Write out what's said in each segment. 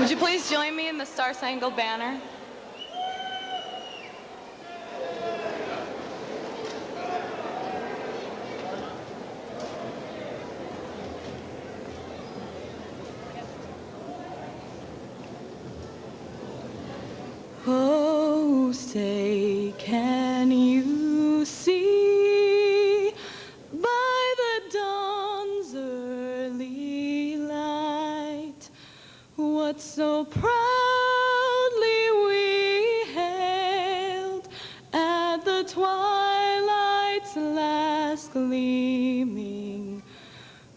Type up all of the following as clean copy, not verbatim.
Would you please join me in the Star-Spangled Banner? Oh, say, can you see by the dawn's early light what so proudly we hailed at the twilight's last gleaming,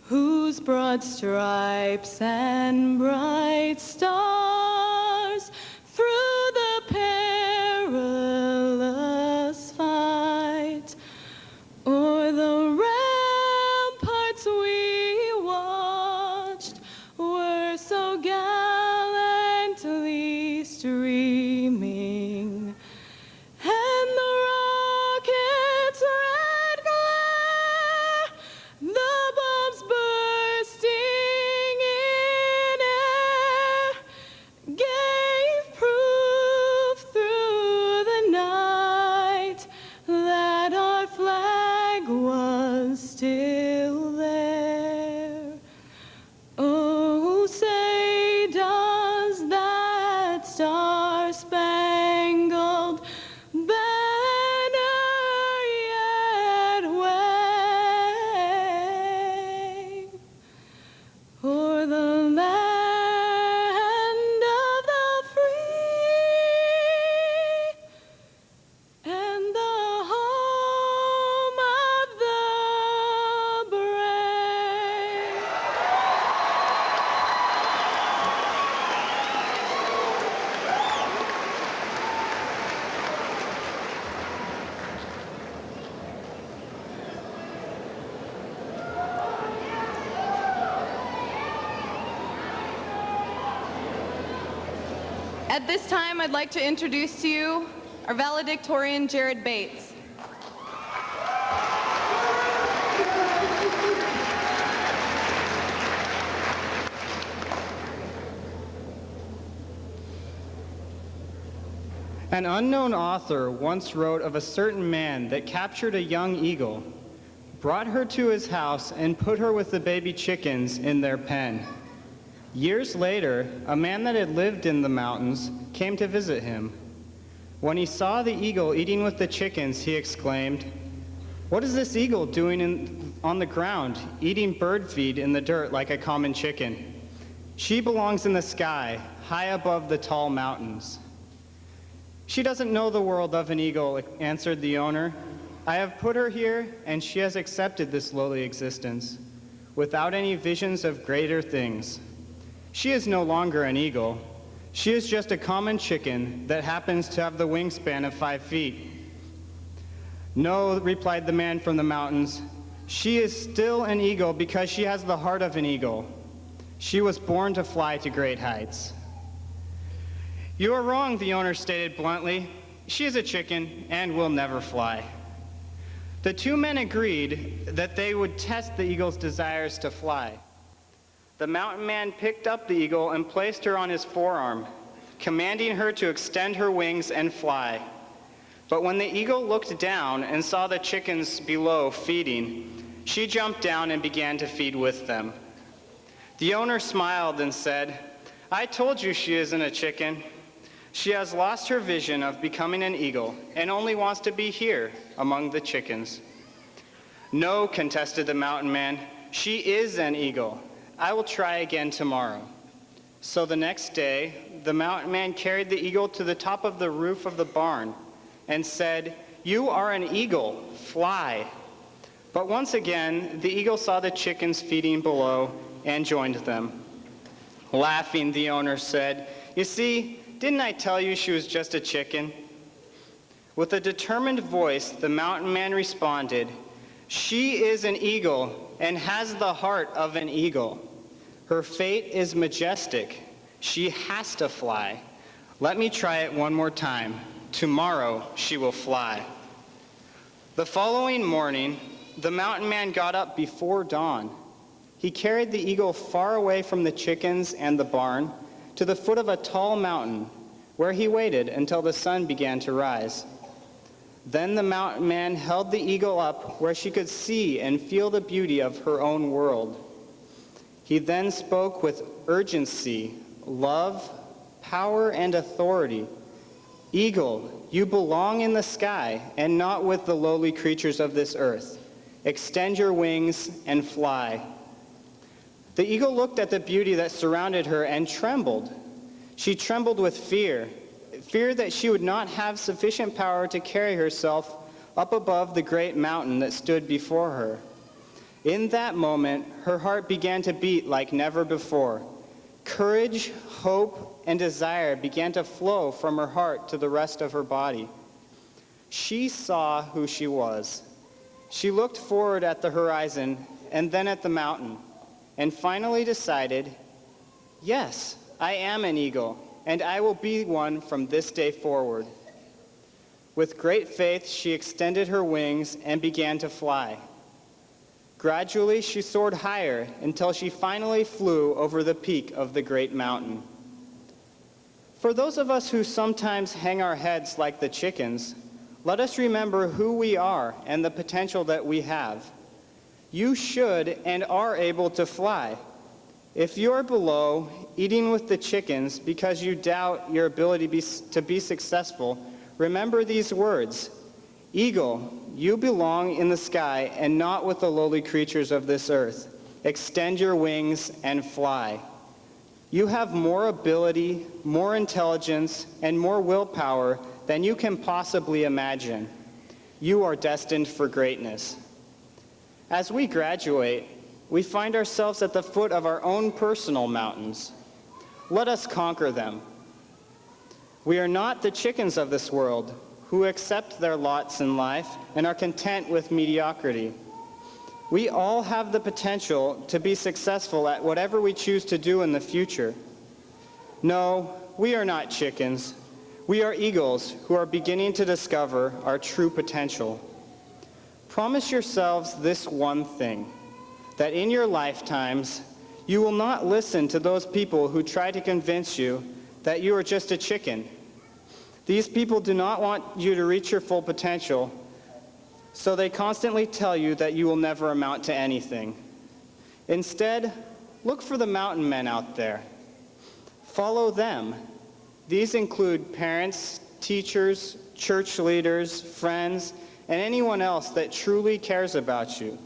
whose broad stripes and bright stars through the perilous fight o'er the ramparts we watched were so gallantly streaming, and the rocket's red glare, the bombs bursting in air, gave proof through the night that our flag was still there. Oh, say, does that star-spangled banner yet wave o'er the land of the free and the home of the brave? At this time, I'd like to introduce to you our valedictorian, Jared Bates. An unknown author once wrote of a certain man that captured a young eagle, brought her to his house, and put her with the baby chickens in their pen. Years later, a man that had lived in the mountains came to visit him. When he saw the eagle eating with the chickens, he exclaimed, "What is this eagle doing on the ground, eating bird feed in the dirt like a common chicken? She belongs in the sky, high above the tall mountains." "She doesn't know the world of an eagle," answered the owner. "I have put her here, and she has accepted this lowly existence, without any visions of greater things. She is no longer an eagle. She is just a common chicken that happens to have the wingspan of 5 feet." "No," replied the man from the mountains, "she is still an eagle because she has the heart of an eagle. She was born to fly to great heights." "You are wrong," the owner stated bluntly. "She is a chicken and will never fly." The two men agreed that they would test the eagle's desires to fly. The mountain man picked up the eagle and placed her on his forearm, commanding her to extend her wings and fly. But when the eagle looked down and saw the chickens below feeding, she jumped down and began to feed with them. The owner smiled and said, "I told you she isn't a chicken. She has lost her vision of becoming an eagle and only wants to be here among the chickens." "No," contested the mountain man, "she is an eagle. I will try again tomorrow." So the next day, the mountain man carried the eagle to the top of the roof of the barn and said, "You are an eagle, fly." But once again, the eagle saw the chickens feeding below and joined them. Laughing, the owner said, "You see, didn't I tell you she was just a chicken?" With a determined voice, the mountain man responded, "She is an eagle and has the heart of an eagle. Her fate is majestic. She has to fly. Let me try it one more time. Tomorrow she will fly." The following morning, the mountain man got up before dawn. He carried the eagle far away from the chickens and the barn, to the foot of a tall mountain, where he waited until the sun began to rise. Then the mountain man held the eagle up where she could see and feel the beauty of her own world. He then spoke with urgency, love, power, and authority. Eagle, you belong in the sky and not with the lowly creatures of this earth. Extend your wings and fly. The eagle looked at the beauty that surrounded her and trembled. She trembled with fear that she would not have sufficient power to carry herself up above the great mountain that stood before her. In that moment, her heart began to beat like never before. Courage, hope, and desire began to flow from her heart to the rest of her body. She saw who she was. She looked forward at the horizon and then at the mountain, and finally decided, yes, I am an eagle, and I will be one from this day forward. With great faith, she extended her wings and began to fly. Gradually, she soared higher until she finally flew over the peak of the great mountain. For those of us who sometimes hang our heads like the chickens, let us remember who we are and the potential that we have. You should and are able to fly. If you're below, eating with the chickens because you doubt your ability to be successful, remember these words. Eagle, you belong in the sky and not with the lowly creatures of this earth. Extend your wings and fly. You have more ability, more intelligence, and more willpower than you can possibly imagine. You are destined for greatness. As we graduate, we find ourselves at the foot of our own personal mountains. Let us conquer them. We are not the chickens of this world who accept their lots in life and are content with mediocrity. We all have the potential to be successful at whatever we choose to do in the future. No, we are not chickens. We are eagles who are beginning to discover our true potential. Promise yourselves this one thing, that in your lifetimes, you will not listen to those people who try to convince you that you are just a chicken. These people do not want you to reach your full potential, so they constantly tell you that you will never amount to anything. Instead, look for the mountain men out there. Follow them. These include parents, teachers, church leaders, friends, and anyone else that truly cares about you.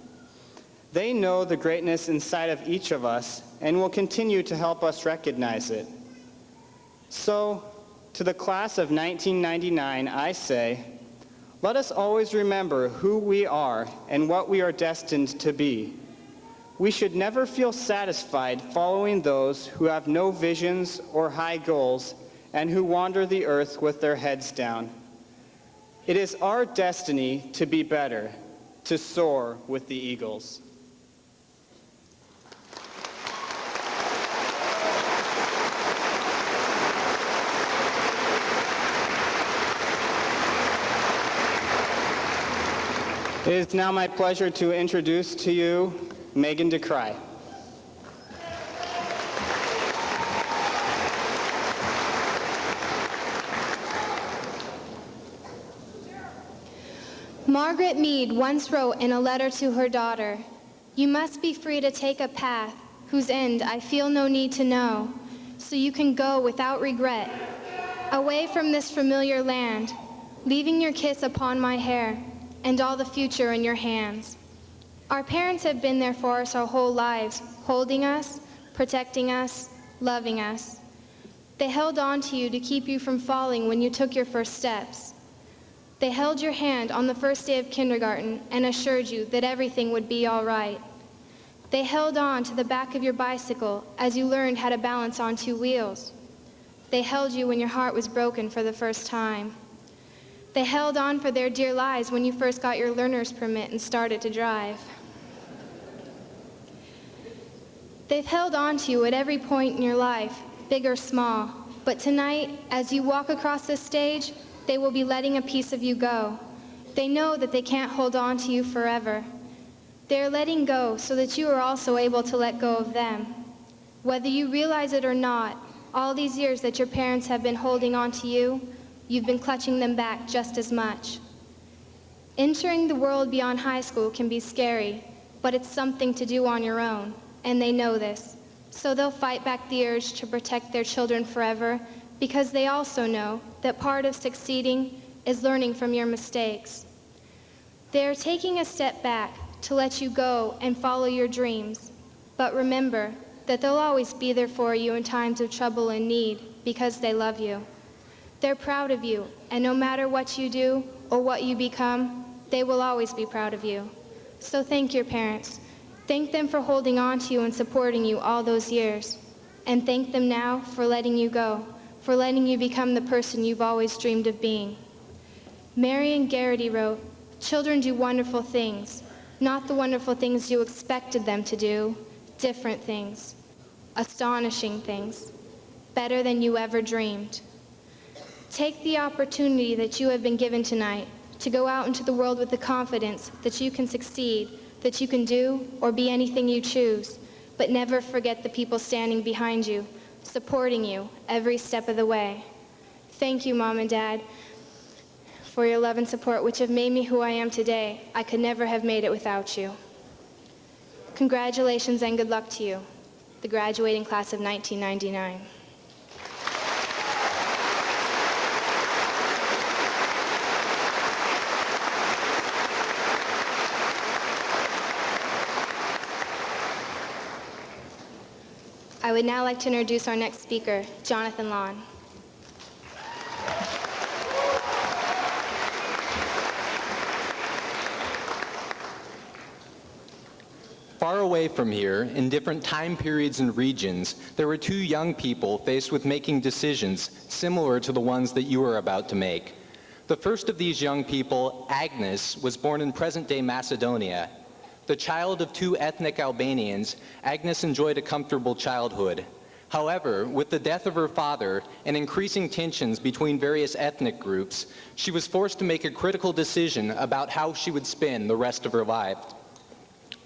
They know the greatness inside of each of us and will continue to help us recognize it. So, to the class of 1999, I say, let us always remember who we are and what we are destined to be. We should never feel satisfied following those who have no visions or high goals and who wander the earth with their heads down. It is our destiny to be better, to soar with the eagles. It is now my pleasure to introduce to you Megan DeCry. Margaret Mead once wrote in a letter to her daughter, "You must be free to take a path whose end I feel no need to know, so you can go without regret, away from this familiar land, leaving your kiss upon my hair and all the future in your hands." Our parents have been there for us our whole lives, holding us, protecting us, loving us. They held on to you to keep you from falling when you took your first steps. They held your hand on the first day of kindergarten and assured you that everything would be all right. They held on to the back of your bicycle as you learned how to balance on two wheels. They held you when your heart was broken for the first time. They held on for their dear lives when you first got your learner's permit and started to drive. They've held on to you at every point in your life, big or small. But tonight, as you walk across this stage, they will be letting a piece of you go. They know that they can't hold on to you forever. They're letting go so that you are also able to let go of them. Whether you realize it or not, All these years that your parents have been holding on to you, you've been clutching them back just as much. Entering the world beyond high school can be scary, but it's something to do on your own, and they know this. So they'll fight back the urge to protect their children forever, because they also know that part of succeeding is learning from your mistakes. They are taking a step back to let you go and follow your dreams, but remember that they'll always be there for you in times of trouble and need because they love you. They're proud of you, and no matter what you do or what you become, they will always be proud of you. So thank your parents. Thank them for holding on to you and supporting you all those years. And thank them now for letting you go, for letting you become the person you've always dreamed of being. Marion Garrity wrote, "Children do wonderful things, not the wonderful things you expected them to do, different things, astonishing things, better than you ever dreamed." Take the opportunity that you have been given tonight to go out into the world with the confidence that you can succeed, that you can do or be anything you choose, but never forget the people standing behind you, supporting you every step of the way. Thank you, Mom and Dad, for your love and support, which have made me who I am today. I could never have made it without you. Congratulations and good luck to you, the graduating class of 1999. I would now like to introduce our next speaker, Jonathan Lawn. Far away from here, in different time periods and regions, there were two young people faced with making decisions similar to the ones that you are about to make. The first of these young people, Agnes, was born in present-day Macedonia. The child of two ethnic Albanians, Agnes enjoyed a comfortable childhood. However, with the death of her father and increasing tensions between various ethnic groups, she was forced to make a critical decision about how she would spend the rest of her life.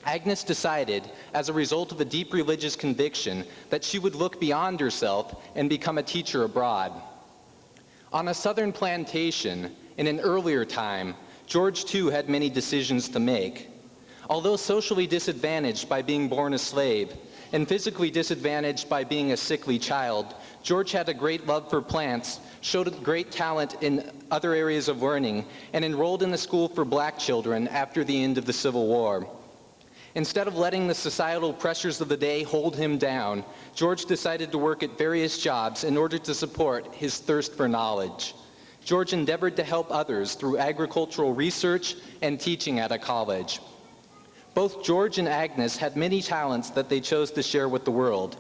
Agnes decided, as a result of a deep religious conviction, that she would look beyond herself and become a teacher abroad. On a southern plantation, in an earlier time, George too had many decisions to make. Although socially disadvantaged by being born a slave and physically disadvantaged by being a sickly child, George had a great love for plants, showed great talent in other areas of learning, and enrolled in a school for black children after the end of the Civil War. Instead of letting the societal pressures of the day hold him down, George decided to work at various jobs in order to support his thirst for knowledge. George endeavored to help others through agricultural research and teaching at a college. Both George and Agnes had many talents that they chose to share with the world.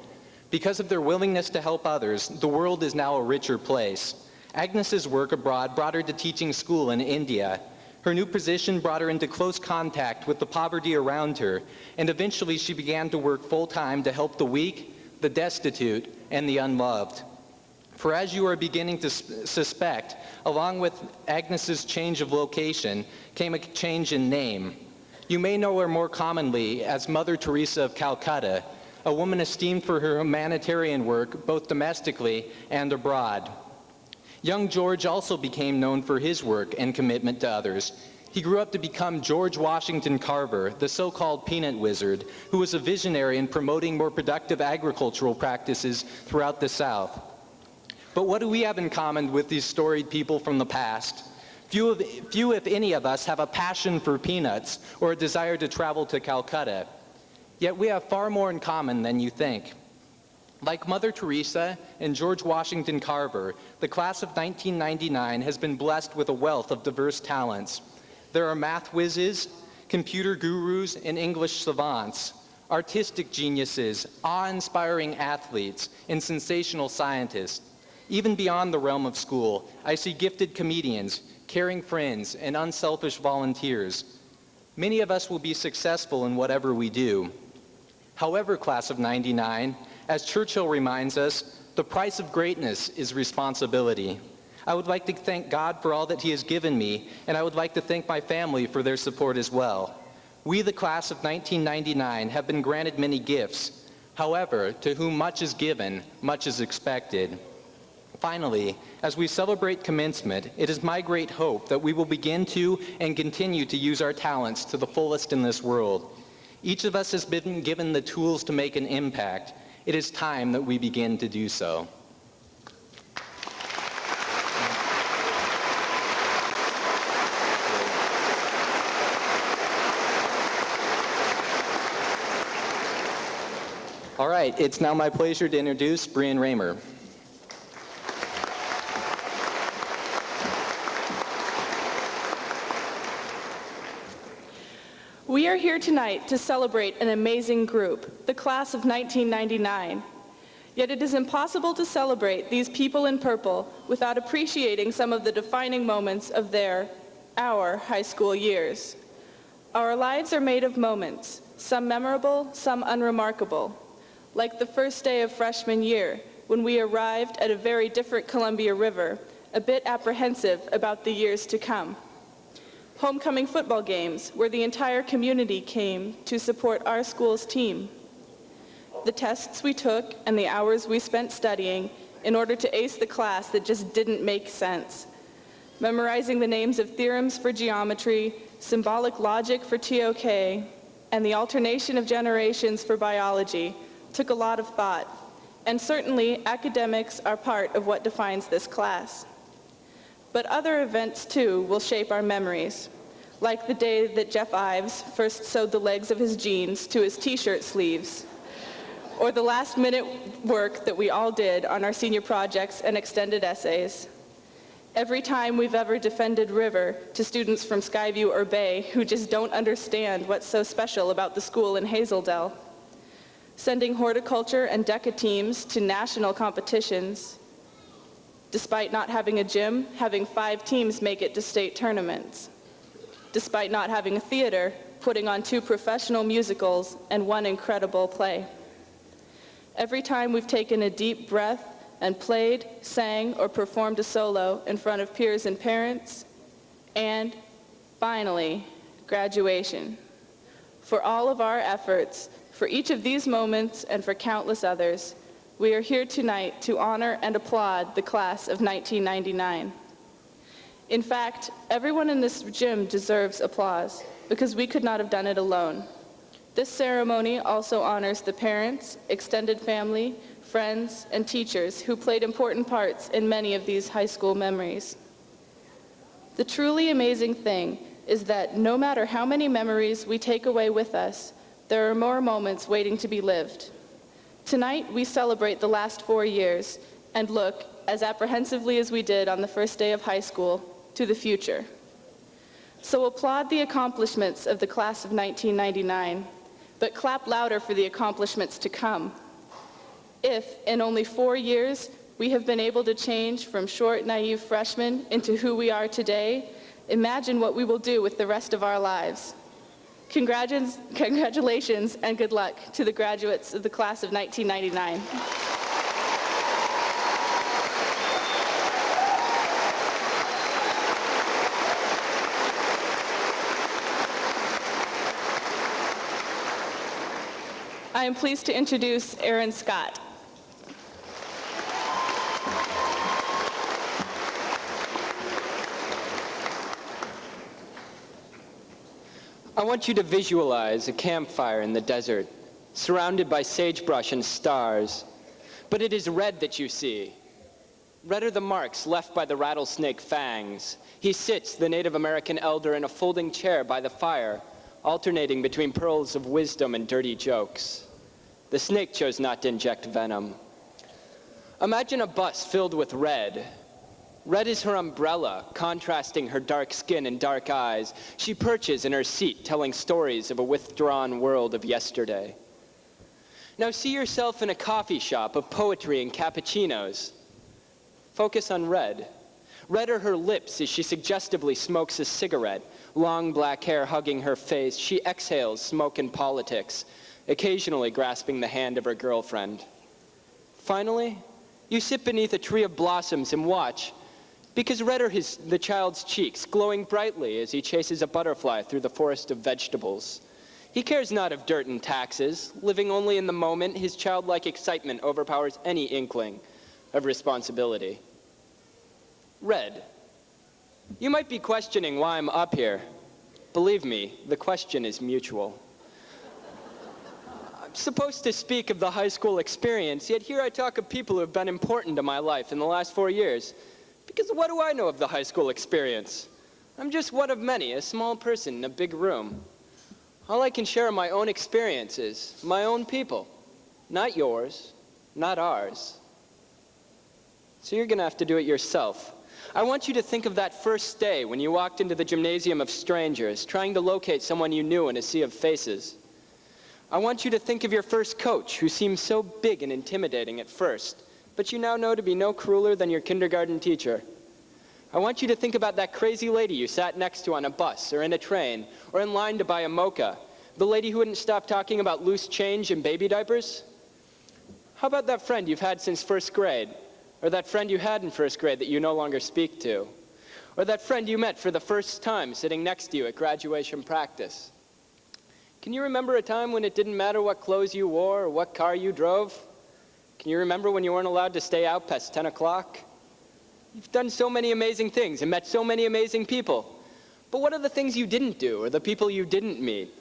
Because of their willingness to help others, the world is now a richer place. Agnes's work abroad brought her to teaching school in India. Her new position brought her into close contact with the poverty around her, and eventually she began to work full-time to help the weak, the destitute, and the unloved. For as you are beginning to suspect, along with Agnes's change of location came a change in name. You may know her more commonly as Mother Teresa of Calcutta, a woman esteemed for her humanitarian work both domestically and abroad. Young George also became known for his work and commitment to others. He grew up to become George Washington Carver, the so-called peanut wizard, who was a visionary in promoting more productive agricultural practices throughout the South. But what do we have in common with these storied people from the past? Few, if any of us, have a passion for peanuts or a desire to travel to Calcutta. Yet we have far more in common than you think. Like Mother Teresa and George Washington Carver, the class of 1999 has been blessed with a wealth of diverse talents. There are math whizzes, computer gurus, and English savants, artistic geniuses, awe-inspiring athletes, and sensational scientists. Even beyond the realm of school, I see gifted comedians, caring friends, and unselfish volunteers. Many of us will be successful in whatever we do. However, class of 99, as Churchill reminds us, the price of greatness is responsibility. I would like to thank God for all that He has given me, and I would like to thank my family for their support as well. We, the class of 1999, have been granted many gifts. However, to whom much is given, much is expected. Finally, as we celebrate commencement, it is my great hope that we will begin to and continue to use our talents to the fullest in this world. Each of us has been given the tools to make an impact. It is time that we begin to do so. All right, it's now my pleasure to introduce Brian Raymer. We are here tonight to celebrate an amazing group, the class of 1999. Yet it is impossible to celebrate these people in purple without appreciating some of the defining moments of our high school years. Our lives are made of moments, some memorable, some unremarkable. Like the first day of freshman year, when we arrived at a very different Columbia River, a bit apprehensive about the years to come. Homecoming football games, where the entire community came to support our school's team. The tests we took and the hours we spent studying in order to ace the class that just didn't make sense. Memorizing the names of theorems for geometry, symbolic logic for TOK, and the alternation of generations for biology took a lot of thought, and certainly academics are part of what defines this class. But other events too will shape our memories, like the day that Jeff Ives first sewed the legs of his jeans to his t-shirt sleeves, or the last-minute work that we all did on our senior projects and extended essays. Every time we've ever defended River to students from Skyview or Bay who just don't understand what's so special about the school in Hazeldale. Sending horticulture and DECA teams to national competitions. Despite not having a gym, having 5 teams make it to state tournaments. Despite not having a theater, putting on 2 professional musicals and 1 incredible play. Every time we've taken a deep breath and played, sang, or performed a solo in front of peers and parents. And finally, graduation. For all of our efforts, for each of these moments and for countless others, we are here tonight to honor and applaud the class of 1999. In fact, everyone in this gym deserves applause because we could not have done it alone. This ceremony also honors the parents, extended family, friends, and teachers who played important parts in many of these high school memories. The truly amazing thing is that no matter how many memories we take away with us, there are more moments waiting to be lived. Tonight, we celebrate the last 4 years and look, as apprehensively as we did on the first day of high school, to the future. So applaud the accomplishments of the class of 1999, but clap louder for the accomplishments to come. If, in only 4 years, we have been able to change from short, naive freshmen into who we are today, imagine what we will do with the rest of our lives. Congratulations and good luck to the graduates of the class of 1999. I am pleased to introduce Aaron Scott. I want you to visualize a campfire in the desert, surrounded by sagebrush and stars. But it is red that you see. Red are the marks left by the rattlesnake fangs. He sits, the Native American elder, in a folding chair by the fire, alternating between pearls of wisdom and dirty jokes. The snake chose not to inject venom. Imagine a bus filled with red. Red is her umbrella, contrasting her dark skin and dark eyes. She perches in her seat, telling stories of a withdrawn world of yesterday. Now see yourself in a coffee shop of poetry and cappuccinos. Focus on red. Red are her lips as she suggestively smokes a cigarette, long black hair hugging her face. She exhales smoke and politics, occasionally grasping the hand of her girlfriend. Finally, you sit beneath a tree of blossoms and watch, because red are the child's cheeks, glowing brightly as he chases a butterfly through the forest of vegetables. He cares not of dirt and taxes. Living only in the moment, his childlike excitement overpowers any inkling of responsibility. Red. You might be questioning why I'm up here. Believe me, the question is mutual. I'm supposed to speak of the high school experience, yet here I talk of people who have been important to my life in the last 4 years. Because what do I know of the high school experience? I'm just one of many, a small person in a big room. All I can share are my own experiences, my own people. Not yours, not ours. So you're gonna have to do it yourself. I want you to think of that first day when you walked into the gymnasium of strangers, trying to locate someone you knew in a sea of faces. I want you to think of your first coach, who seemed so big and intimidating at first, but you now know to be no crueler than your kindergarten teacher. I want you to think about that crazy lady you sat next to on a bus, or in a train, or in line to buy a mocha, the lady who wouldn't stop talking about loose change and baby diapers. How about that friend you've had since first grade? Or that friend you had in first grade that you no longer speak to? Or that friend you met for the first time sitting next to you at graduation practice? Can you remember a time when it didn't matter what clothes you wore or what car you drove? Can you remember when you weren't allowed to stay out past 10 o'clock? You've done so many amazing things and met so many amazing people. But what are the things you didn't do, or the people you didn't meet?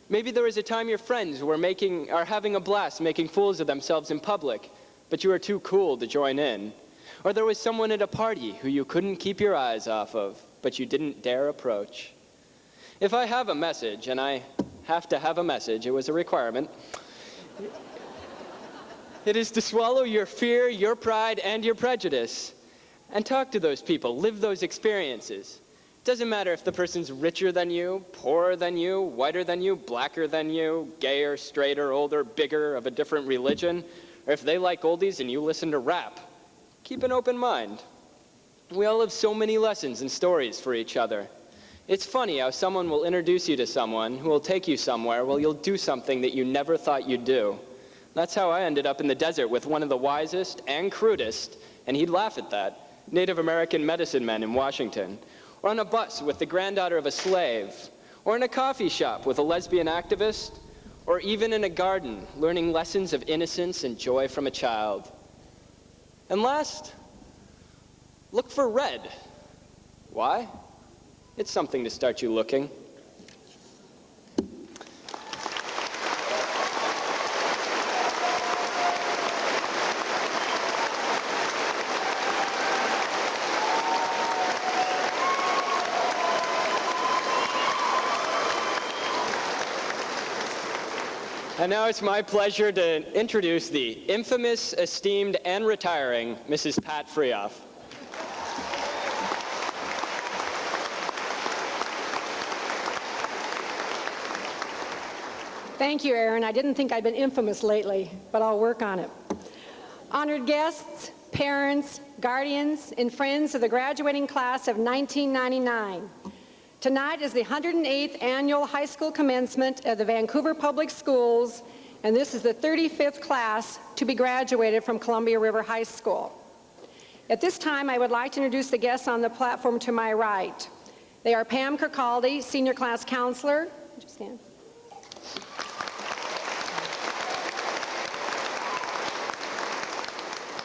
Maybe there was a time your friends are having a blast making fools of themselves in public, but you were too cool to join in. Or there was someone at a party who you couldn't keep your eyes off of, but you didn't dare approach. If I have a message, and I have to have a message, it was a requirement, it is to swallow your fear, your pride, and your prejudice, and talk to those people, live those experiences. It doesn't matter if the person's richer than you, poorer than you, whiter than you, blacker than you, gayer, straighter, older, bigger, of a different religion, or if they like oldies and you listen to rap. Keep an open mind. We all have so many lessons and stories for each other. It's funny how someone will introduce you to someone who will take you somewhere while you'll do something that you never thought you'd do. That's how I ended up in the desert with one of the wisest and crudest, and he'd laugh at that, Native American medicine men in Washington, or on a bus with the granddaughter of a slave, or in a coffee shop with a lesbian activist, or even in a garden, learning lessons of innocence and joy from a child. And last, look for red. Why? It's something to start you looking. And now it's my pleasure to introduce the infamous, esteemed, and retiring Mrs. Pat Freoff. Thank you, Aaron. I didn't think I'd been infamous lately, but I'll work on it. Honored guests, parents, guardians, and friends of the graduating class of 1999. Tonight is the 108th annual high school commencement of the Vancouver Public Schools, and this is the 35th class to be graduated from Columbia River High School. At this time, I would like to introduce the guests on the platform to my right. They are Pam Kirkcaldy, Senior Class Counselor. Would you stand?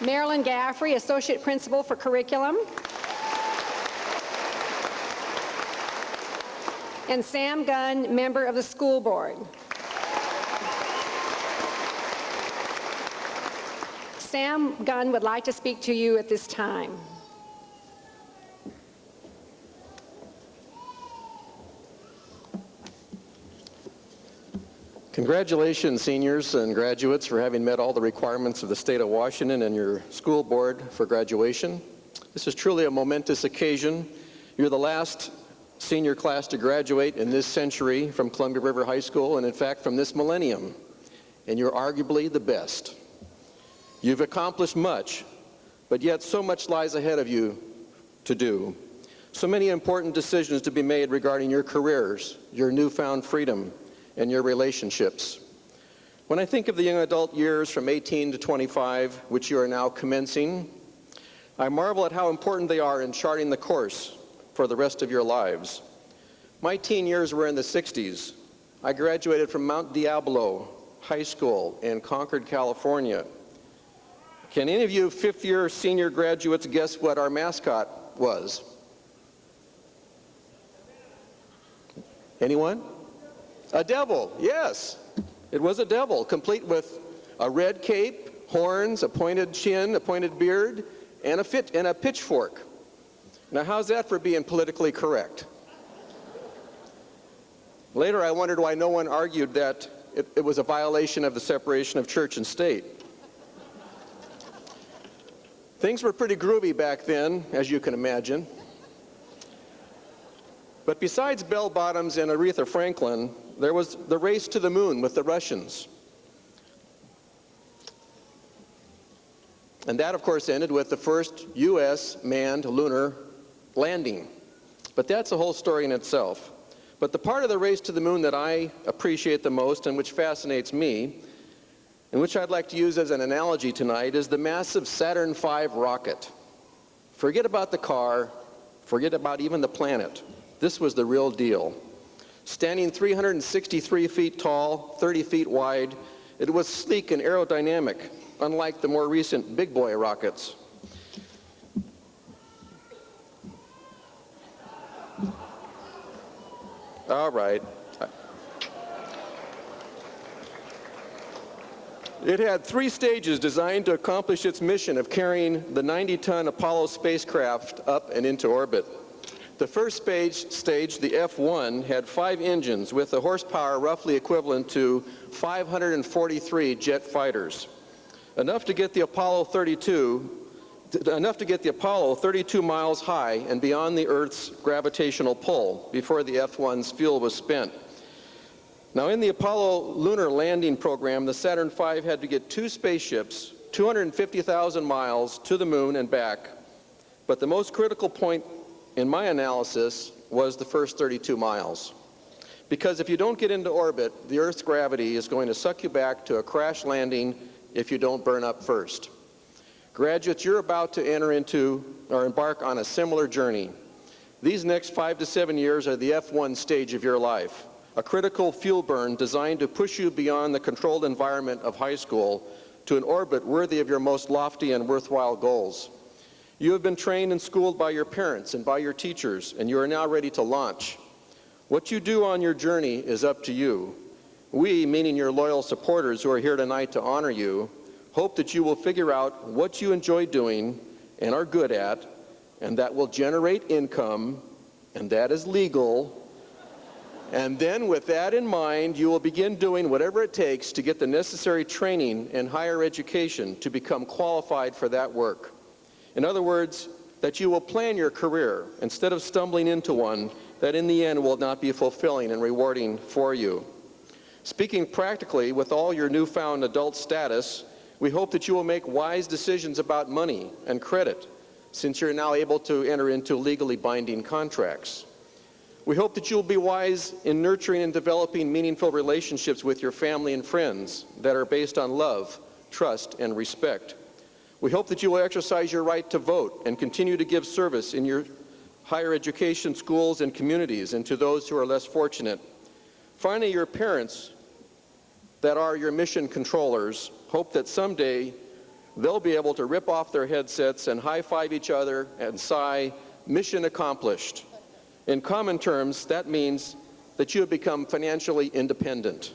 Marilyn Gaffrey, Associate Principal for Curriculum. And Sam Gunn, member of the school board. Sam Gunn would like to speak to you at this time. Congratulations, seniors and graduates, for having met all the requirements of the state of Washington and your school board for graduation. This is truly a momentous occasion. You're the last senior class to graduate in this century from Columbia River High School, and in fact from this millennium, and you're arguably the best. You've accomplished much, but yet so much lies ahead of you to do. So many important decisions to be made regarding your careers, your newfound freedom, and your relationships. When I think of the young adult years from 18 to 25, which you are now commencing, I marvel at how important they are in charting the course for the rest of your lives. My teen years were in the 60s. I graduated from Mount Diablo High School in Concord, California. Can any of you fifth-year senior graduates guess what our mascot was? Anyone? A devil, yes. It was a devil, complete with a red cape, horns, a pointed chin, a pointed beard, and a pitchfork. Now, how's that for being politically correct? Later, I wondered why no one argued that it was a violation of the separation of church and state. Things were pretty groovy back then, as you can imagine. But besides bell-bottoms and Aretha Franklin, there was the race to the moon with the Russians. And that, of course, ended with the first U.S. manned lunar landing. But that's a whole story in itself. But the part of the race to the moon that I appreciate the most and which fascinates me, and which I'd like to use as an analogy tonight, is the massive Saturn V rocket. Forget about the car, forget about even the planet. This was the real deal. Standing 363 feet tall, 30 feet wide, it was sleek and aerodynamic, unlike the more recent big boy rockets. All right. It had 3 stages designed to accomplish its mission of carrying the 90-ton Apollo spacecraft up and into orbit. The first stage, the F-1, had 5 engines with a horsepower roughly equivalent to 543 jet fighters, enough to get the Apollo 32 miles high and beyond the Earth's gravitational pull before the F-1's fuel was spent. Now, in the Apollo lunar landing program, the Saturn V had to get 2 spaceships, 250,000 miles to the moon and back. But the most critical point in my analysis was the first 32 miles. Because if you don't get into orbit, the Earth's gravity is going to suck you back to a crash landing if you don't burn up first. Graduates, you're about to enter into or embark on a similar journey. These next 5 to 7 years are the F-1 stage of your life, a critical fuel burn designed to push you beyond the controlled environment of high school to an orbit worthy of your most lofty and worthwhile goals. You have been trained and schooled by your parents and by your teachers, and you are now ready to launch. What you do on your journey is up to you. We, meaning your loyal supporters who are here tonight to honor you, hope that you will figure out what you enjoy doing and are good at, and that will generate income, and that is legal. And then with that in mind, you will begin doing whatever it takes to get the necessary training and higher education to become qualified for that work. In other words, that you will plan your career instead of stumbling into one that in the end will not be fulfilling and rewarding for you. Speaking practically, with all your newfound adult status, we hope that you will make wise decisions about money and credit, since you're now able to enter into legally binding contracts. We hope that you'll be wise in nurturing and developing meaningful relationships with your family and friends that are based on love, trust, and respect. We hope that you will exercise your right to vote and continue to give service in your higher education schools and communities and to those who are less fortunate. Finally, your parents that are your mission controllers hope that someday they'll be able to rip off their headsets and high-five each other and sigh, "Mission accomplished." In common terms, that means that you have become financially independent.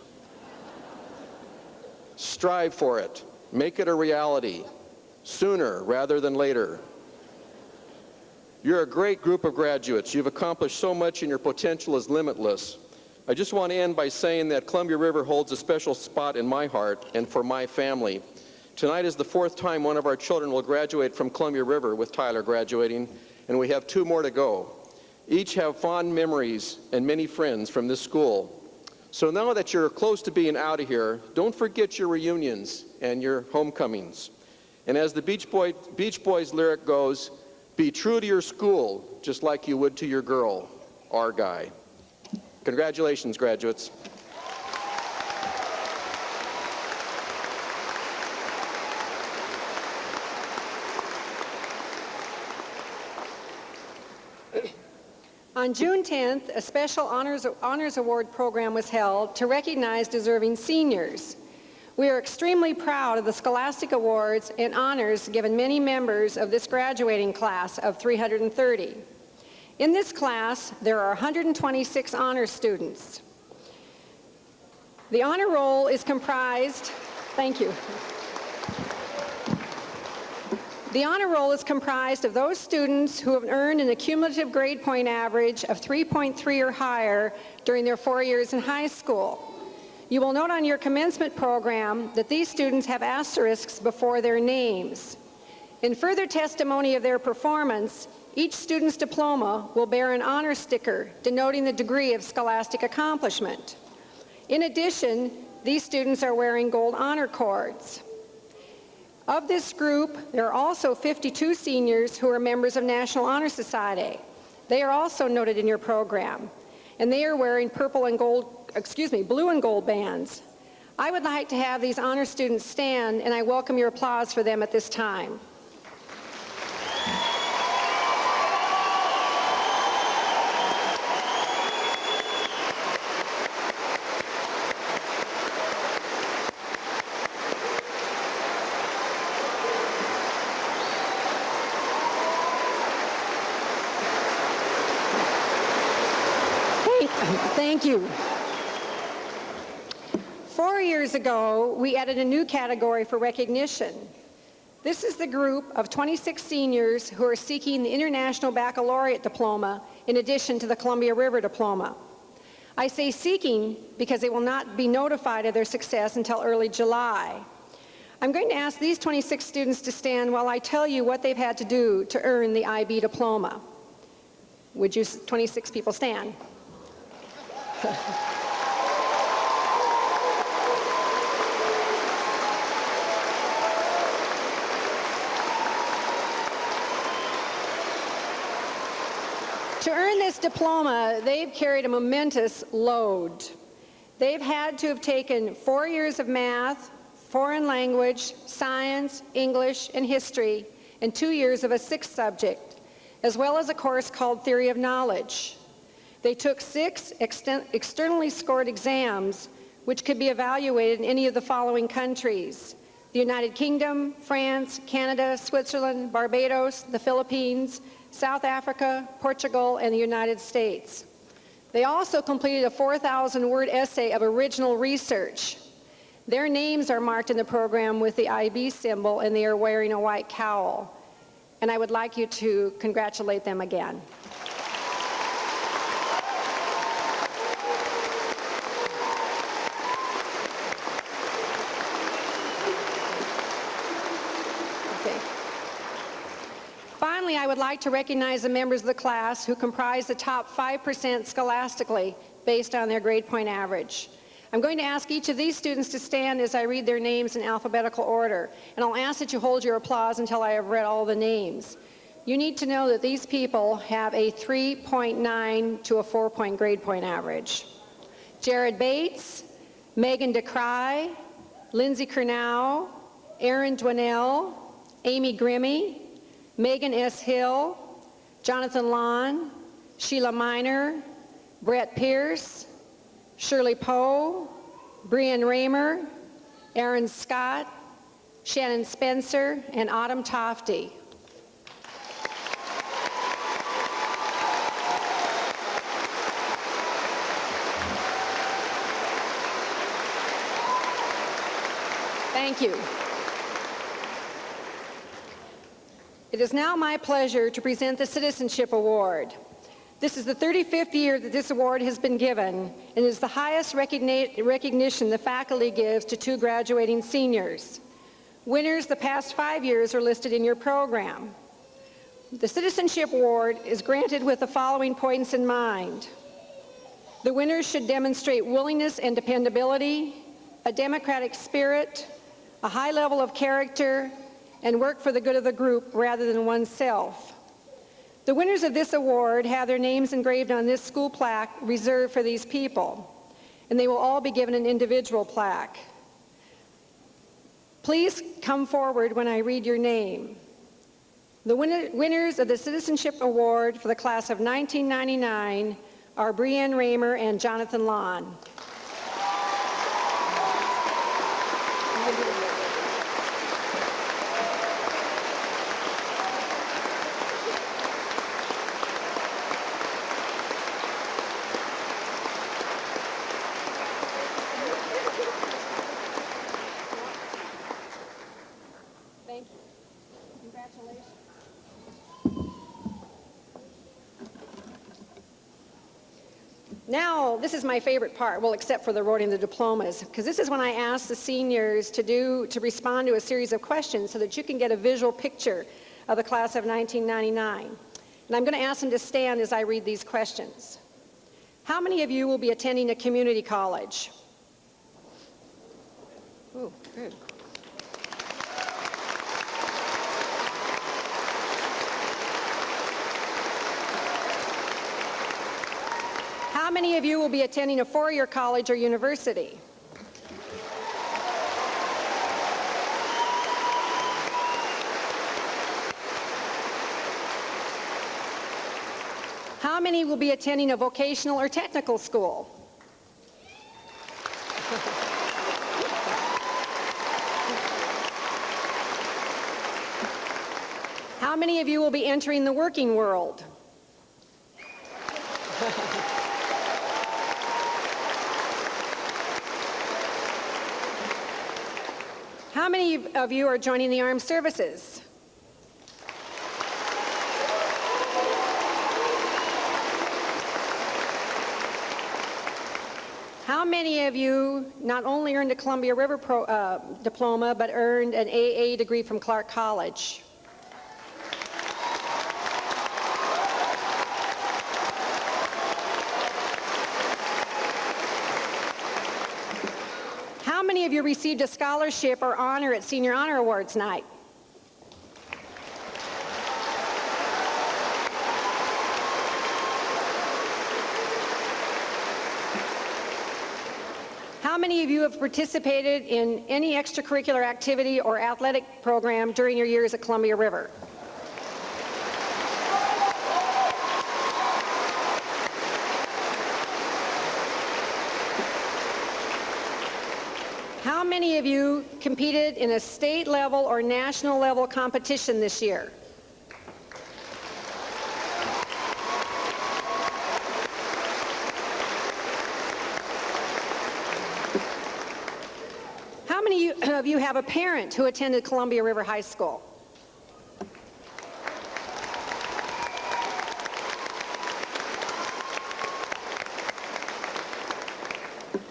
Strive for it. Make it a reality. Sooner rather than later. You're a great group of graduates. You've accomplished so much and your potential is limitless. I just want to end by saying that Columbia River holds a special spot in my heart and for my family. Tonight is the 4th time one of our children will graduate from Columbia River, with Tyler graduating, and we have 2 more to go. Each have fond memories and many friends from this school. So now that you're close to being out of here, don't forget your reunions and your homecomings. And as the Beach Boys lyric goes, be true to your school, just like you would to your girl, our guy. Congratulations, graduates. On June 10th, a special honors award program was held to recognize deserving seniors. We are extremely proud of the Scholastic Awards and honors given many members of this graduating class of 330. In this class, there are 126 honor students. The honor roll is comprised, thank you. The honor roll is comprised of those students who have earned an accumulative grade point average of 3.3 or higher during their 4 years in high school. You will note on your commencement program that these students have asterisks before their names. In further testimony of their performance, each student's diploma will bear an honor sticker denoting the degree of scholastic accomplishment. In addition, these students are wearing gold honor cords. Of this group, there are also 52 seniors who are members of National Honor Society. They are also noted in your program, and they are wearing blue and gold bands. I would like to have these honor students stand, and I welcome your applause for them at this time. Thank you. 4 years ago, we added a new category for recognition. This is the group of 26 seniors who are seeking the International Baccalaureate Diploma in addition to the Columbia River Diploma. I say seeking because they will not be notified of their success until early July. I'm going to ask these 26 students to stand while I tell you what they've had to do to earn the IB diploma. Would you 26 people stand? To earn this diploma, they've carried a momentous load. They've had to have taken 4 years of math, foreign language, science, English, and history, and 2 years of a sixth subject, as well as a course called Theory of Knowledge. They took 6 externally scored exams, which could be evaluated in any of the following countries: the United Kingdom, France, Canada, Switzerland, Barbados, the Philippines, South Africa, Portugal, and the United States. They also completed a 4,000-word essay of original research. Their names are marked in the program with the IB symbol, and they are wearing a white cowl. And I would like you to congratulate them again. Finally, I would like to recognize the members of the class who comprise the top 5% scholastically based on their grade point average. I'm going to ask each of these students to stand as I read their names in alphabetical order, and I'll ask that you hold your applause until I have read all the names. You need to know that these people have a 3.9 to a 4-point grade point average. Jared Bates, Megan DeCry, Lindsay Kernow, Aaron Dwinell, Amy Grimmie, Megan S. Hill, Jonathan Lon, Sheila Miner, Brett Pierce, Shirley Poe, Brian Raymer, Aaron Scott, Shannon Spencer, and Autumn Tofty. Thank you. It is now my pleasure to present the Citizenship Award. This is the 35th year that this award has been given, and is the highest recognition the faculty gives to 2 graduating seniors. Winners the past 5 years are listed in your program. The Citizenship Award is granted with the following points in mind. The winners should demonstrate willingness and dependability, a democratic spirit, a high level of character, and work for the good of the group rather than oneself. The winners of this award have their names engraved on this school plaque reserved for these people, and they will all be given an individual plaque. Please come forward when I read your name. The winners of the Citizenship Award for the class of 1999 are Brianne Raymer and Jonathan Lawn. Thank you. Congratulations. Now, this is my favorite part, well, except for the awarding the diplomas, because this is when I ask the seniors to respond to a series of questions so that you can get a visual picture of the class of 1999. And I'm going to ask them to stand as I read these questions. How many of you will be attending a community college? Oh, good. How many of you will be attending a four-year college or university? How many will be attending a vocational or technical school? How many of you will be entering the working world? How many of you are joining the armed services? How many of you not only earned a Columbia River diploma, but earned an AA degree from Clark College? How many of you received a scholarship or honor at Senior Honor Awards night? How many of you have participated in any extracurricular activity or athletic program during your years at Columbia River? How many of you competed in a state level or national level competition this year? How many of you have a parent who attended Columbia River High School?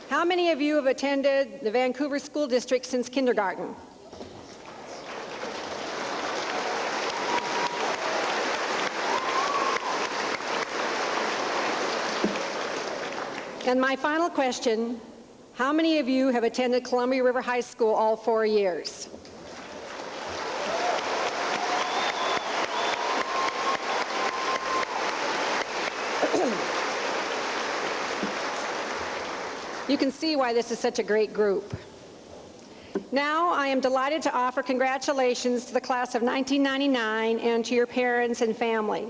How many of you have attended the Vancouver School District since kindergarten? And my final question, how many of you have attended Columbia River High School all 4 years? You can see why this is such a great group. Now, I am delighted to offer congratulations to the class of 1999 and to your parents and family.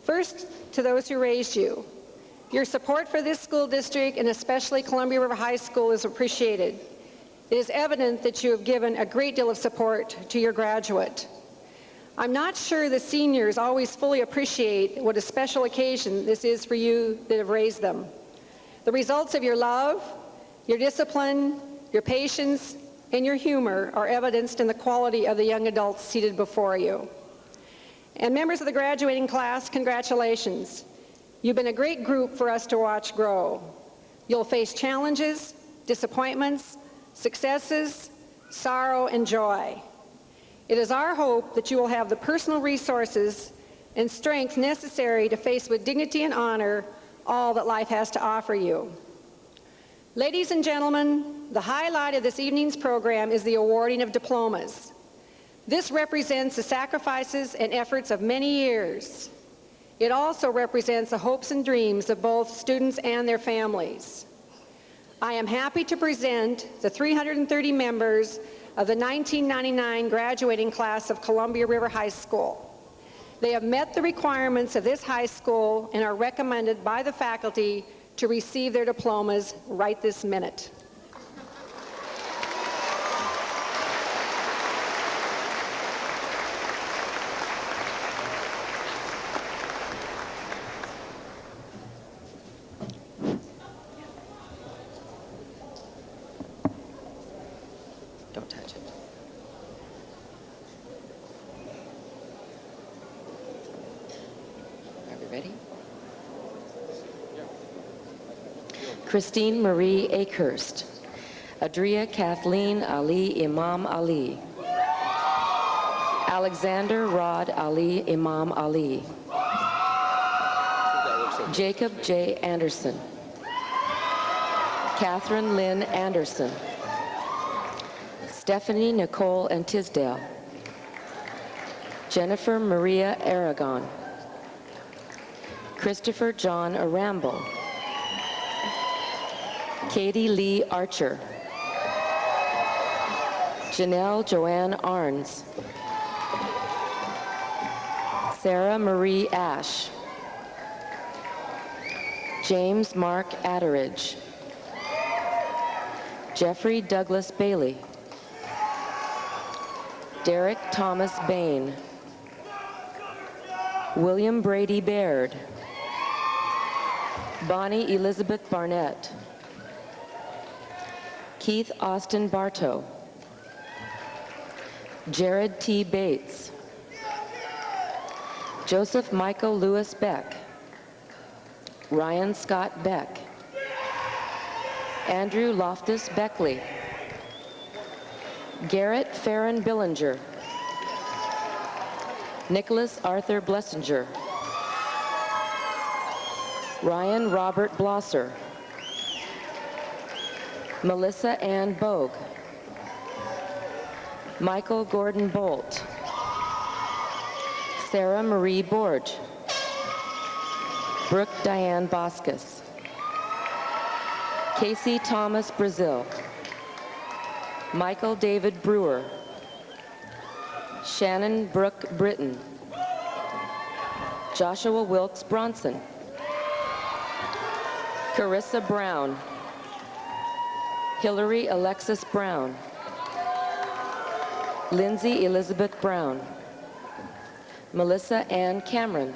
First, to those who raised you. Your support for this school district, and especially Columbia River High School, is appreciated. It is evident that you have given a great deal of support to your graduate. I'm not sure the seniors always fully appreciate what a special occasion this is for you that have raised them. The results of your love, your discipline, your patience, and your humor are evidenced in the quality of the young adults seated before you. And members of the graduating class, congratulations. You've been a great group for us to watch grow. You'll face challenges, disappointments, successes, sorrow, and joy. It is our hope that you will have the personal resources and strength necessary to face with dignity and honor all that life has to offer you. Ladies and gentlemen, the highlight of this evening's program is the awarding of diplomas. This represents the sacrifices and efforts of many years. It also represents the hopes and dreams of both students and their families. I am happy to present the 330 members of the 1999 graduating class of Columbia River High School. They have met the requirements of this high school and are recommended by the faculty to receive their diplomas right this minute. Don't touch it. Are we ready? Christine Marie Akehurst. Adria Kathleen Ali Imam Ali. Alexander Rod Ali Imam Ali. Jacob J. Anderson. Catherine Lynn Anderson. Stephanie Nicole and Tisdale. Jennifer Maria Aragon. Christopher John Aramble. Katie Lee Archer. Janelle Joanne Arns. Sarah Marie Ash. James Mark Atteridge. Jeffrey Douglas Bailey. Derek Thomas Bain. William Brady Baird. Bonnie Elizabeth Barnett. Keith Austin Bartow. Jared T. Bates. Joseph Michael Lewis Beck. Ryan Scott Beck. Andrew Loftus Beckley. Garrett Farron Billinger. Nicholas Arthur Blessinger. Ryan Robert Blosser. Melissa Ann Bogue. Michael Gordon Bolt. Sarah Marie Borge. Brooke Diane Boscus. Casey Thomas Brazil. Michael David Brewer. Shannon Brooke Britton. Joshua Wilkes Bronson. Carissa Brown. Hillary Alexis Brown. Lindsay Elizabeth Brown. Melissa Ann Cameron.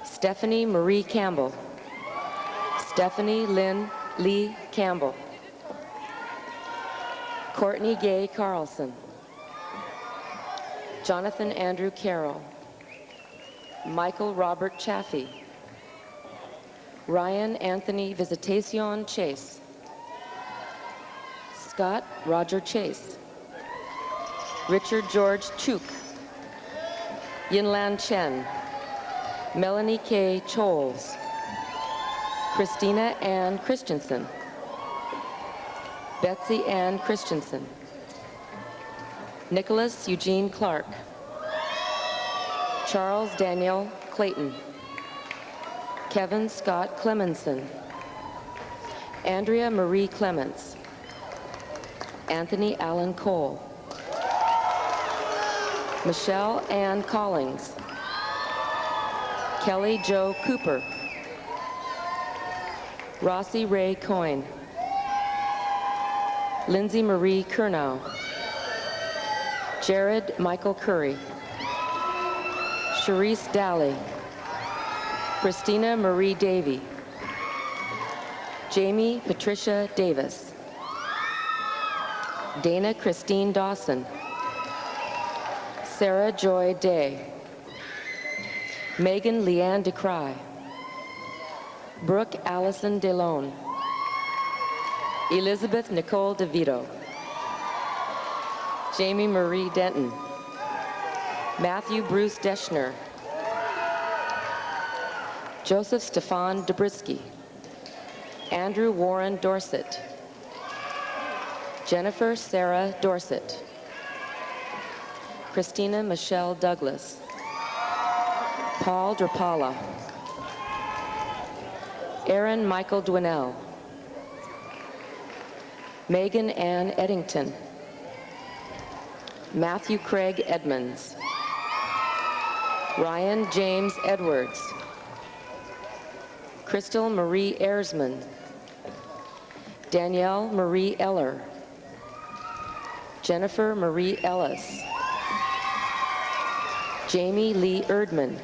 Stephanie Marie Campbell. Stephanie Lynn Lee Campbell. Courtney Gay Carlson. Jonathan Andrew Carroll. Michael Robert Chaffee. Ryan Anthony Visitacion Chase. Scott Roger Chase. Richard George Chuk. Yinlan Chen. Melanie K. Choles. Christina Ann Christensen. Betsy Ann Christensen. Nicholas Eugene Clark. Charles Daniel Clayton. Kevin Scott Clemenson. Andrea Marie Clements. Anthony Allen Cole. Michelle Ann Collings. Kelly Jo Cooper. Rossi Ray Coyne. Lindsay Marie Kurnow. Jared Michael Curry. Sharice Dally. Christina Marie Davy. Jamie Patricia Davis. Dana Christine Dawson. Sarah Joy Day. Megan Leanne DeCry. Brooke Allison DeLone. Elizabeth Nicole DeVito. Jamie Marie Denton. Matthew Bruce Deschner. Joseph Stefan Dobrisky. Andrew Warren Dorset. Jennifer Sarah Dorset. Christina Michelle Douglas. Paul Drapala. Aaron Michael Dwinell. Megan Ann Eddington. Matthew Craig Edmonds. Ryan James Edwards. Crystal Marie Ersman. Danielle Marie Eller. Jennifer Marie Ellis. Jamie Lee Erdman.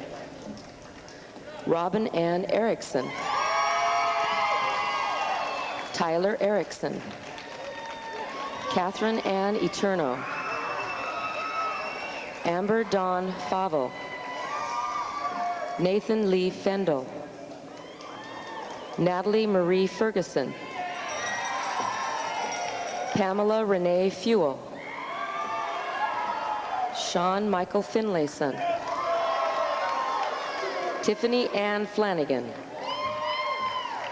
Robin Ann Erickson. Tyler Erickson. Catherine Ann Eterno. Amber Dawn Favell. Nathan Lee Fendel. Natalie Marie Ferguson. Pamela Renee Fewell. Sean Michael Finlayson. Tiffany Ann Flanagan.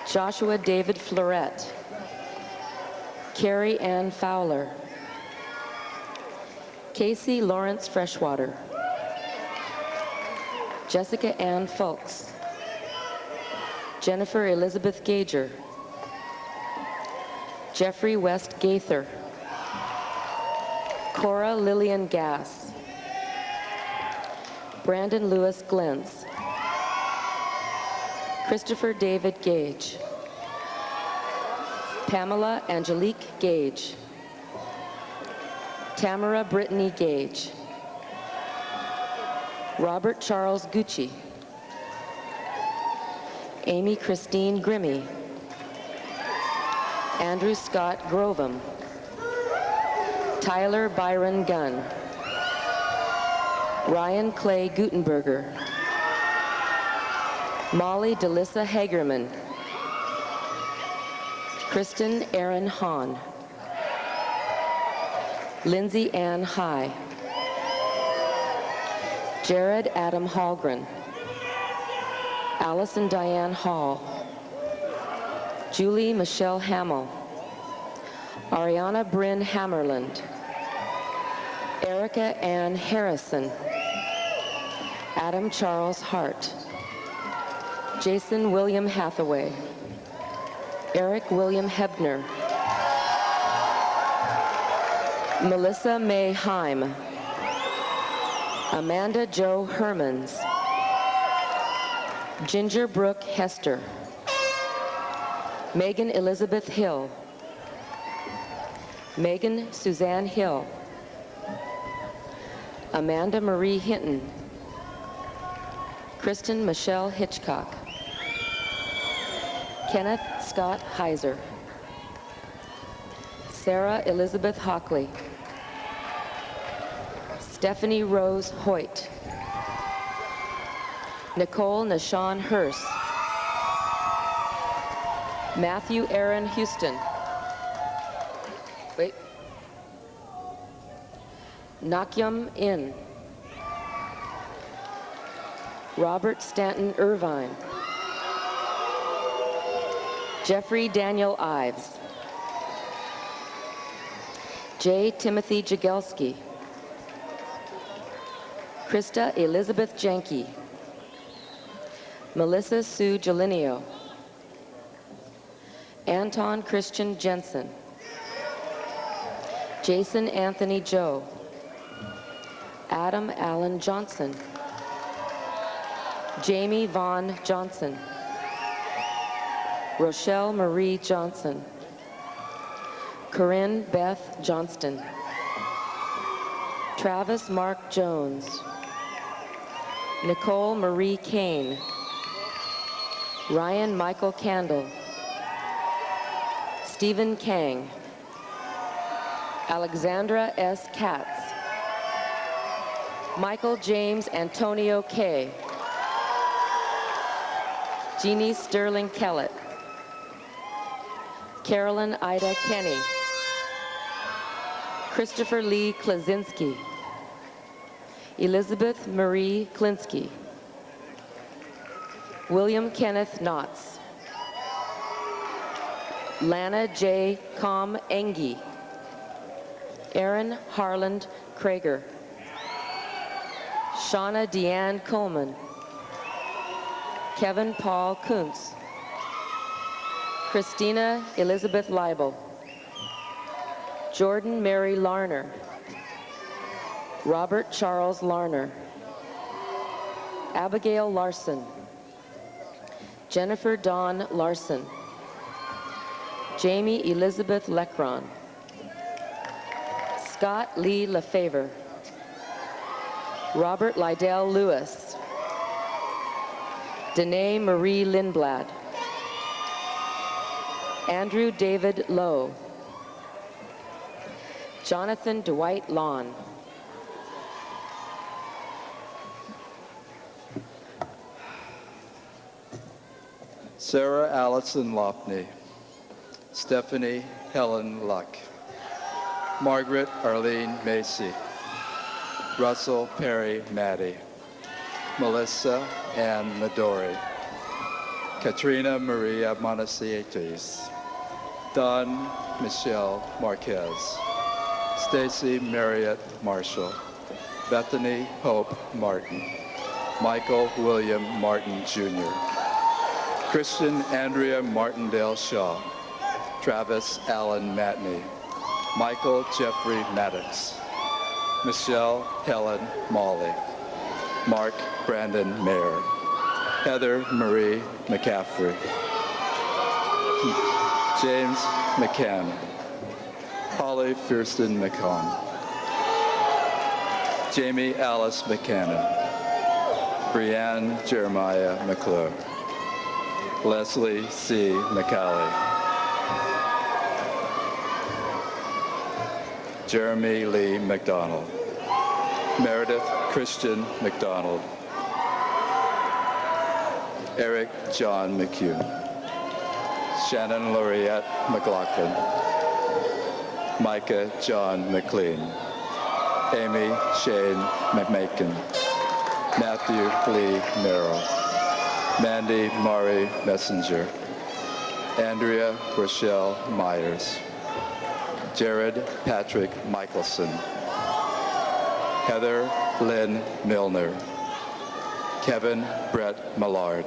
Joshua David Florette. Carrie Ann Fowler. Casey Lawrence Freshwater. Jessica Ann Fulks. Jennifer Elizabeth Gager. Jeffrey West Gaither. Cora Lillian Gass. Brandon Lewis Glentz. Christopher David Gage. Pamela Angelique Gage. Tamara Brittany Gage. Robert Charles Gucci. Amy Christine Grimmy. Andrew Scott Grovem. Tyler Byron Gunn. Ryan Clay Gutenberger. Molly Delissa Hagerman. Kristen Aaron Hahn. Lindsay Ann High. Jared Adam Hallgren. Allison Diane Hall. Julie Michelle Hamill. Ariana Bryn Hammerland. Erica Ann Harrison. Adam Charles Hart. Jason William Hathaway. Eric William Hebner. Melissa May Heim. Amanda Jo Hermans. Ginger Brooke Hester. Megan Elizabeth Hill. Megan Suzanne Hill. Amanda Marie Hinton. Kristen Michelle Hitchcock. Kenneth Scott Heiser. Sarah Elizabeth Hockley. Stephanie Rose Hoyt. Nicole Nashawn Hurst. Matthew Aaron Houston. Wait. Nakyum In. Robert Stanton Irvine. Jeffrey Daniel Ives. J. Timothy Jagelski. Krista Elizabeth Janke. Melissa Sue Gelinio. Anton Christian Jensen. Jason Anthony Joe. Adam Allen Johnson. Jamie Vaughn Johnson. Rochelle Marie Johnson. Corinne Beth Johnston. Travis Mark Jones. Nicole Marie Kane. Ryan Michael Candle. Stephen Kang. Alexandra S. Katz. Michael James Antonio K. Jeannie Sterling Kellett. Carolyn Ida Kenny. Christopher Lee Klaczynski. Elizabeth Marie Klinsky. William Kenneth Knotts. Lana J. Com Engi. Aaron Harland Krager. Shauna Deanne Coleman. Kevin Paul Kuntz. Christina Elizabeth Leibel. Jordan Mary Larner. Robert Charles Larner. Abigail Larson. Jennifer Dawn Larson. Jamie Elizabeth Lecron. Scott Lee Lefevre. Robert Lydell Lewis. Danae Marie Lindblad. Andrew David Lowe. Jonathan Dwight Lawn. Sarah Allison Lofney. Stephanie Helen Luck. Margaret Arlene Macy. Russell Perry Maddie. Melissa Ann Midori. Katrina Maria Monasietes. Don Michelle Marquez. Stacy Marriott Marshall. Bethany Hope Martin. Michael William Martin Jr. Christian Andrea Martindale Shaw. Travis Allen Matney. Michael Jeffrey Maddox. Michelle Helen Molly. Mark Brandon Mayer. Heather Marie McCaffrey. James McCann. Holly Fierstein McCon. Jamie Alice McCannon. Brianne Jeremiah McClure. Leslie C. McCalley. Jeremy Lee McDonald. Meredith Christian McDonald. Eric John McCune. Shannon Laureate McLaughlin. Micah John McLean. Amy Shane McMakin. Matthew Lee Merrill. Mandy Murray Messenger. Andrea Rochelle Myers. Jared Patrick Michelson. Heather Lynn Milner. Kevin Brett Millard.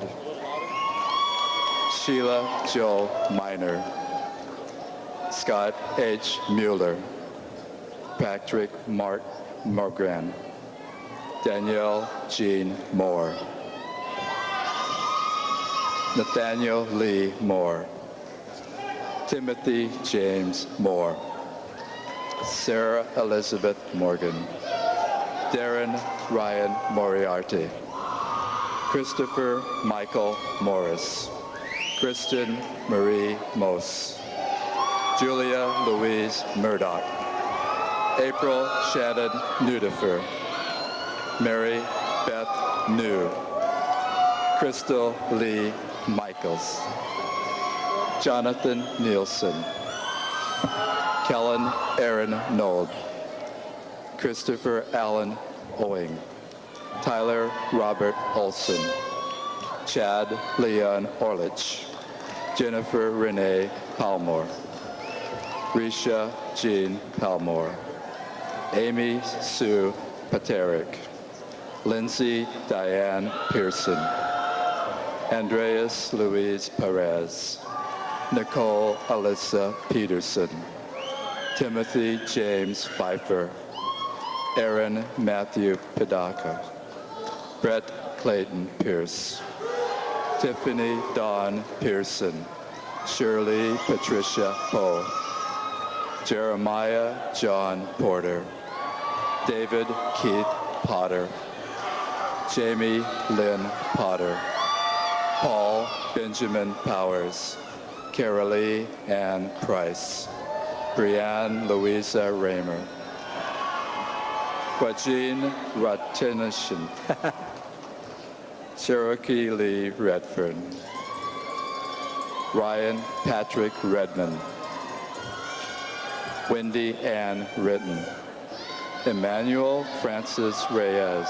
Sheila Joe Miner. Scott H. Mueller. Patrick Mark Morgan. Danielle Jean Moore. Nathaniel Lee Moore. Timothy James Moore. Sarah Elizabeth Morgan. Darren Ryan Moriarty. Christopher Michael Morris. Kristen Marie Mose. Julia Louise Murdoch. April Shannon Nudifer. Mary Beth New. Crystal Lee Michaels. Jonathan Nielsen. Kellen Aaron Nold. Christopher Allen Owing. Tyler Robert Olson. Chad Leon Orlich. Jennifer Renee Palmore. Risha Jean Palmore. Amy Sue Paterick. Lindsay Diane Pearson. Andreas Louise Perez. Nicole Alyssa Peterson. Timothy James Pfeiffer. Aaron Matthew Pedaka. Brett Clayton Pierce. Tiffany Dawn Pearson. Shirley Patricia Poe. Jeremiah John Porter. David Keith Potter. Jamie Lynn Potter. Paul Benjamin Powers. Carolee Ann Price. Brianne Louisa Raymer. Wajin Ratinishan. Cherokee Lee Redfern. Ryan Patrick Redmond. Wendy Ann Ritten. Emmanuel Francis Reyes.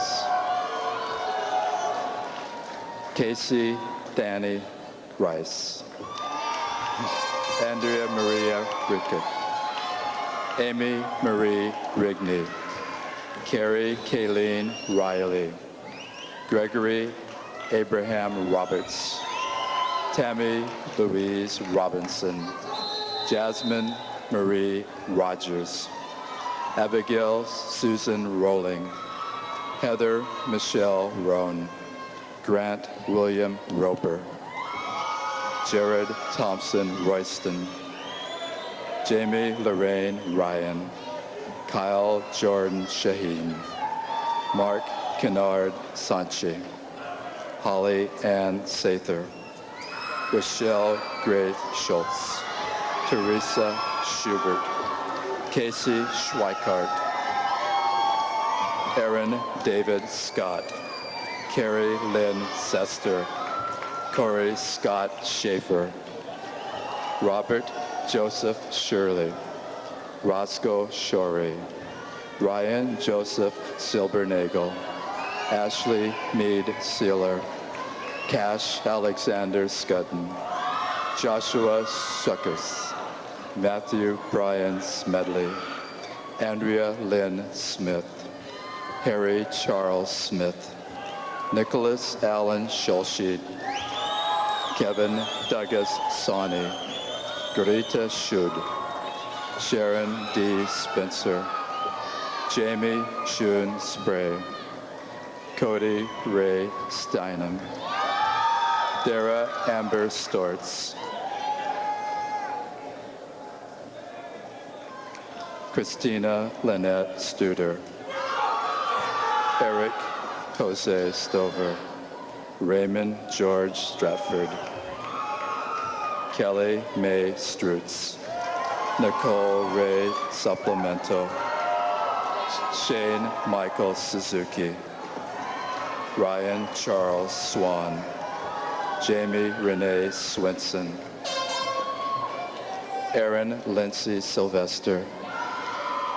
Casey Danny Rice. Andrea Maria Rickett. Amy Marie Rigney. Carrie Kayleen Riley. Gregory Abraham Roberts. Tammy Louise Robinson. Jasmine Marie Rogers. Abigail Susan Rowling. Heather Michelle Roan. Grant William Roper, Jared Thompson Royston, Jamie Lorraine Ryan, Kyle Jordan Shaheen, Mark Kennard Sanche, Holly Ann Sather, Rochelle Grace Schultz, Teresa Schubert, Casey Schweikart, Aaron David Scott, Carrie Lynn Sester, Corey Scott Schaefer, Robert Joseph Shirley, Roscoe Shorey, Ryan Joseph Silbernagel, Ashley Mead Sealer, Cash Alexander Scudden, Joshua Shuckers, Matthew Brian Smedley, Andrea Lynn Smith, Harry Charles Smith, Nicholas Allen Schulschied, Kevin Douglas Sawney, Greta Schud, Sharon D. Spencer, Jamie Shun Spray, Cody Ray Steinem, Dara Amber Stortz, Christina Lynette Studer, Eric Jose Stover, Raymond George Stratford, Kelly May Strutz, Nicole Ray Supplemento, Shane Michael Suzuki, Ryan Charles Swan, Jamie Renee Swinson, Aaron Lindsay Sylvester,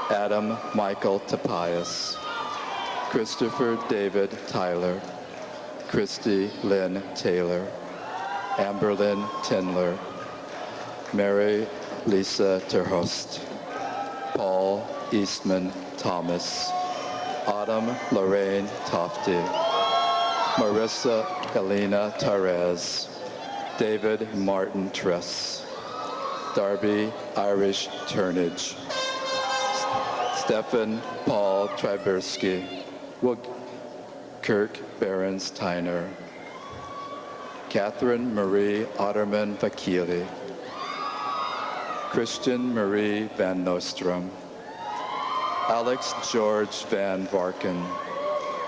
Adam Michael Topias, Christopher David Tyler, Christy Lynn Taylor, Amberlyn Tindler, Mary Lisa Terhost, Paul Eastman Thomas, Autumn Lorraine Tofty, Marissa Elena Tarez, David Martin Tress, Darby Irish Turnage, Stefan Paul Trybersky, Kirk Behrens Tyner, Catherine Marie Otterman Vakili, Christian Marie Van Nostrum, Alex George Van Varken,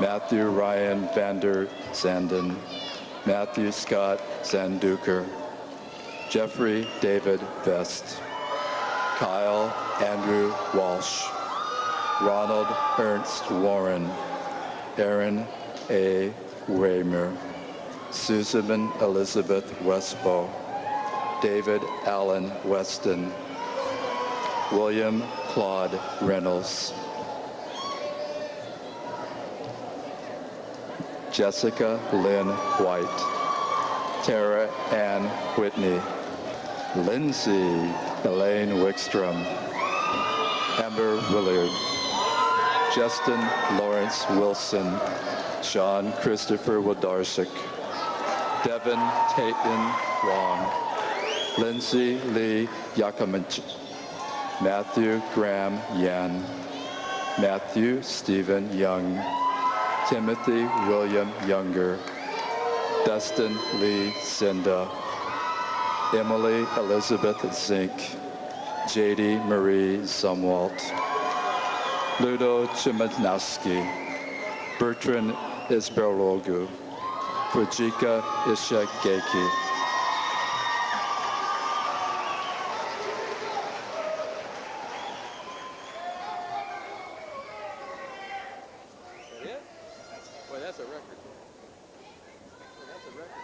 Matthew Ryan Vander Zanden, Matthew Scott Zanduker, Jeffrey David Vest, Kyle Andrew Walsh, Ronald Ernst Warren, Aaron A. Waymer, Susan Elizabeth Westbo, David Allen Weston, William Claude Reynolds, Jessica Lynn White, Tara Ann Whitney, Lindsay Elaine Wickstrom, Amber Willard, Justin Lawrence Wilson, Sean Christopher Wodarczyk, Devin Tatum Wong, Lindsay Lee Yakamich, Matthew Graham Yan, Matthew Stephen Young, Timothy William Younger, Dustin Lee Cinda, Emily Elizabeth Zink, J.D. Marie Zumwalt, Ludo Chimanowski, Bertrand Isberogu, Fujika Ishigeki. Boy, that's a record. That's a record.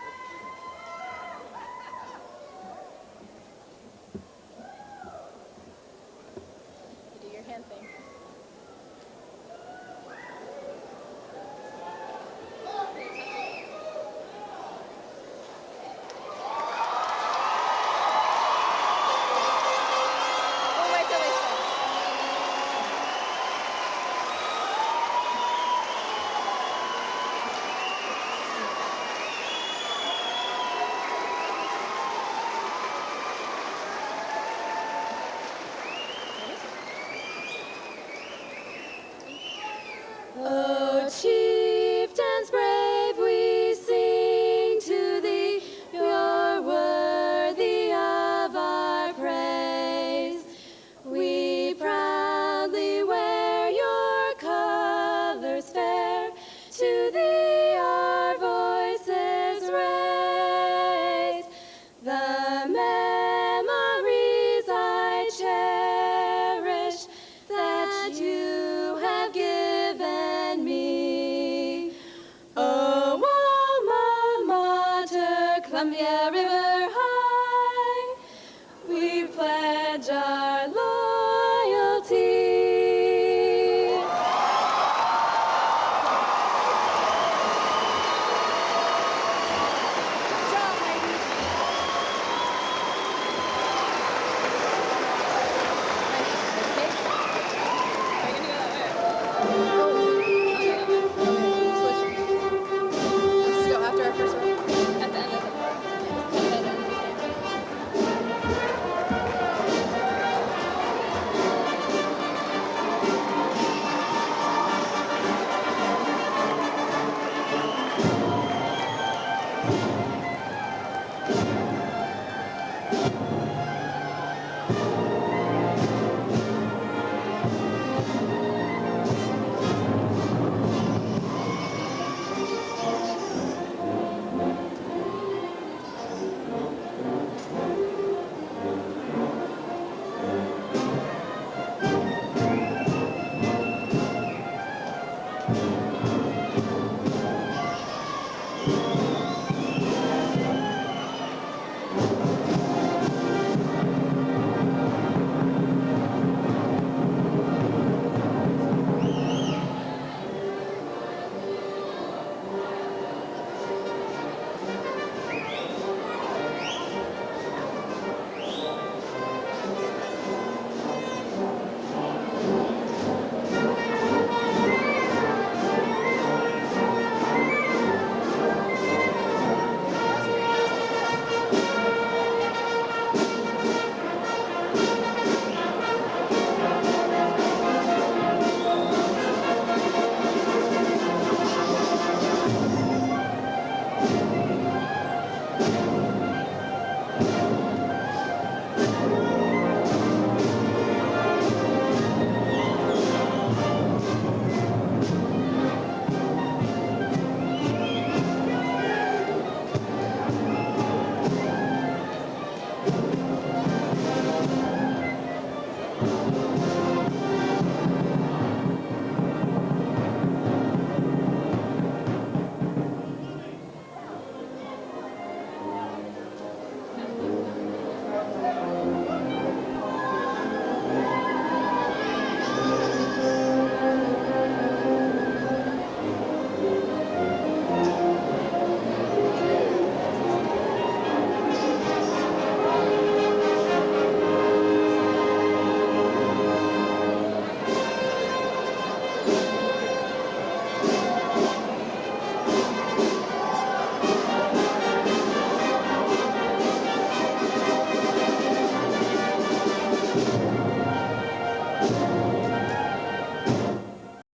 You do your hand thing. Oh, cheese.